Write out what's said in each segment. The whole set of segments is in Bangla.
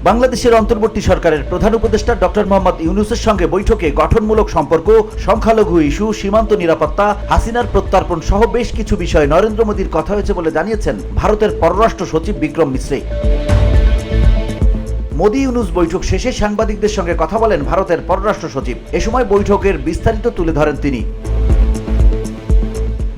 বাংলাদেশের অন্তর্বর্তী সরকারের প্রধান উপদেষ্টা ডক্টর মোহাম্মদ ইউনূসের সঙ্গে বৈঠকে গঠনমূলক সম্পর্ক, সংখ্যালঘু ইস্যু, সীমান্ত নিরাপত্তা, হাসিনার প্রত্যর্পণ সহ বেশ কিছু বিষয়ে নরেন্দ্র মোদীর কথা হয়েছে বলে জানিয়েছেন ভারতের পররাষ্ট্র সচিব বিক্রম মিশ্রি। মোদি ইউনূস বৈঠক শেষে সাংবাদিকদের সঙ্গে কথা বলেন ভারতের পররাষ্ট্র সচিব। এ সময় বৈঠকের বিস্তারিত তুলে ধরেন তিনি।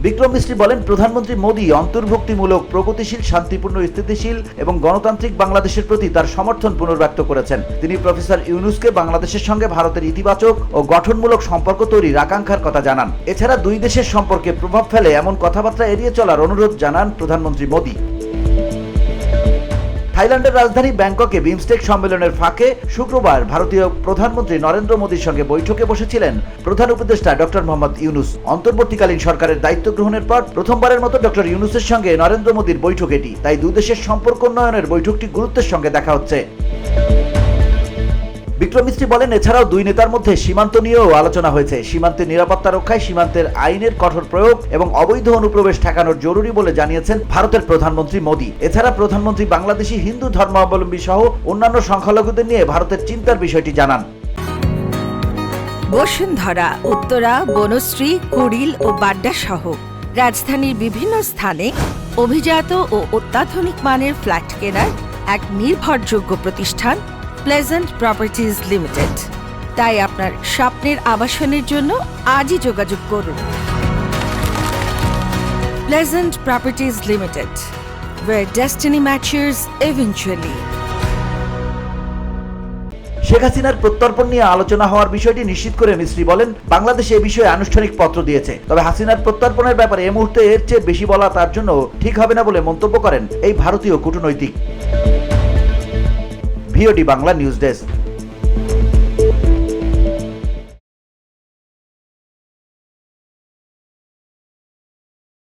বিক্রম মিশ্রি বলেন, প্রধানমন্ত্রী মোদী অন্তর্ভুক্তিমূলক, প্রগতিশীল, শান্তিপূর্ণ, স্থিতিশীল এবং গণতান্ত্রিক বাংলাদেশের প্রতি তার সমর্থন পুনর্ব্যক্ত করেছেন। তিনি প্রফেসর ইউনূসকে বাংলাদেশের সঙ্গে ভারতের ইতিবাচক ও গঠনমূলক সম্পর্ক তৈরির আকাঙ্ক্ষার কথা জানান। এছাড়া দুই দেশের সম্পর্কে প্রভাব ফেলে এমন কথাবার্তা এড়িয়ে চলার অনুরোধ জানান প্রধানমন্ত্রী মোদী। থাইল্যান্ডের রাজধানী ব্যাংককে বিমস্টেক সম্মেলনের ফাঁকে শুক্রবার ভারতীয় প্রধানমন্ত্রী নরেন্দ্র মোদীর সঙ্গে বৈঠকে বসেছিলেন প্রধান উপদেষ্টা ডক্টর মোহাম্মদ ইউনূস। অন্তর্বর্তীকালীন সরকারের দায়িত্ব গ্রহণের পর প্রথমবারের মতো ডক্টর ইউনূসের সঙ্গে নরেন্দ্র মোদীর বৈঠক এটি। তাই দুই দেশের সম্পর্ক উন্নয়নের বৈঠকটি গুরুত্বের সঙ্গে দেখা হচ্ছে। বিক্রম মিশ্রি বলেন, এছাড়াও দুই নেতার মধ্যে সীমান্ত নিয়েও আলোচনা হয়েছে। সীমান্তের নিরাপত্তা রক্ষায় সীমান্তের আইনের কঠোর প্রয়োগ এবং অবৈধ অনুপ্রবেশ ঠেকানোর জরুরি বলে জানিয়েছেন ভারতের প্রধানমন্ত্রী মোদী। এছাড়া প্রধানমন্ত্রী বাংলাদেশি হিন্দু ধর্মাবলম্বী সহ অন্যান্য সংখ্যালঘুদের নিয়ে ভারতের চিন্তার বিষয়টি জানান। বসুন্ধরা, উত্তরা, বনশ্রী, কুড়িল ও বাড্ডা সহ রাজধানীর বিভিন্ন স্থানে অভিজাত ও অত্যাধুনিক মানের ফ্ল্যাট কেনার এক নির্ভরযোগ্য প্রতিষ্ঠান প্লেজেন্ট প্রপার্টিজ লিমিটেড। তাই আপনার স্বপ্নের আবাসনের জন্য আজই যোগাযোগ করুন। Pleasant properties limited, where destiny matches eventually. Sheikh হাসিনার প্রত্যর্পণ নিয়ে আলোচনা হওয়ার বিষয়টি নিশ্চিত করে মিশ্রি বলেন, বাংলাদেশ এ বিষয়ে আনুষ্ঠানিক পত্র দিয়েছে। তবে হাসিনার প্রত্যর্পণের ব্যাপারে এই মুহূর্তে এর চেয়ে বেশি বলা তার জন্য ঠিক হবে না বলে মন্তব্য করেন এই ভারতীয় কূটনৈতিক। VOD Bangla news desk.